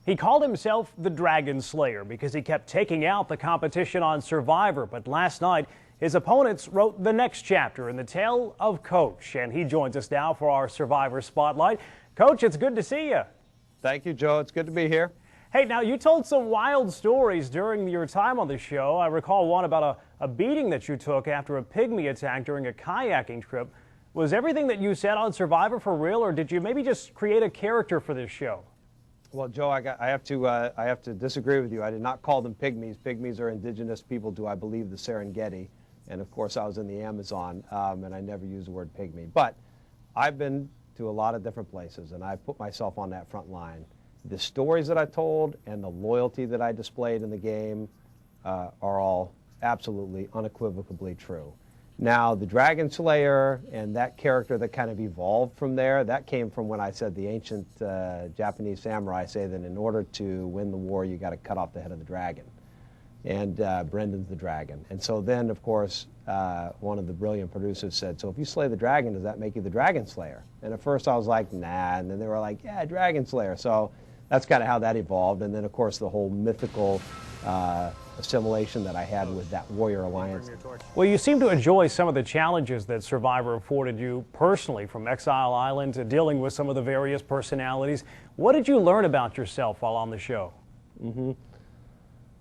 He called himself the Dragon Slayer because he kept taking out the competition on Survivor. But last night, his opponents wrote the next chapter in the tale of Coach. And he joins us now for our Survivor Spotlight. Coach, it's good to see you. Thank you, Joe. It's good to be here. Hey, now you told some wild stories during your time on the show. I recall one about a beating that you took after a pygmy attack during a kayaking trip. Was everything that you said on Survivor for real, or did you maybe just create a character for this show? Well, Joe, I have to disagree with you. I did not call them pygmies. Pygmies are indigenous people to, I believe, the Serengeti. And of course, I was in the Amazon, and I never used the word pygmy. But I've been to a lot of different places, and I put myself on that front line. The stories that I told and the loyalty that I displayed in the game are all absolutely, unequivocally true. Now, the Dragon Slayer and that character that kind of evolved from there, that came from when I said the ancient Japanese samurai say that in order to win the war, you got to cut off the head of the dragon. And Brendan's the dragon. And so then, of course, one of the brilliant producers said, so if you slay the dragon, does that make you the Dragon Slayer? And at first I was like, nah. And then they were like, yeah, Dragon Slayer. So that's kind of how that evolved. And then, of course, the whole mythical assimilation that I had with that Warrior Alliance. Well, you seem to enjoy some of the challenges that Survivor afforded you personally, from Exile Island to dealing with some of the various personalities. What did you learn about yourself while on the show?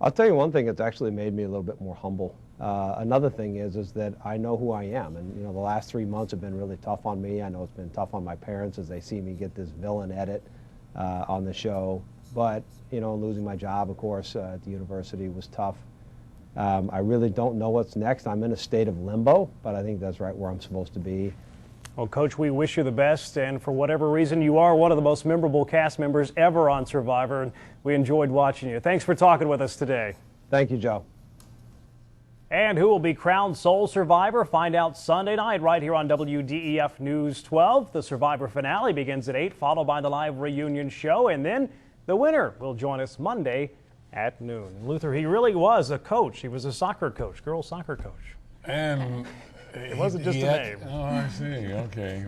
I'll tell you one thing that's actually made me a little bit more humble. Another thing is that I know who I am. And, you know, the last 3 months have been really tough on me. I know it's been tough on my parents as they see me get this villain edit on the show. But, you know, losing my job, of course, at the university was tough. I really don't know what's next. I'm in a state of limbo, but I think that's right where I'm supposed to be. Well, Coach, we wish you the best, and for whatever reason, you are one of the most memorable cast members ever on Survivor, and we enjoyed watching you. Thanks for talking with us today. Thank you, Joe. And who will be crowned sole survivor? Find out Sunday night right here on WDEF News 12. The Survivor finale begins at 8, followed by the live reunion show, and then the winner will join us Monday at noon. Luther, he really was a coach. He was a soccer coach, girls soccer coach. And it wasn't just a name. Oh, I see. Okay.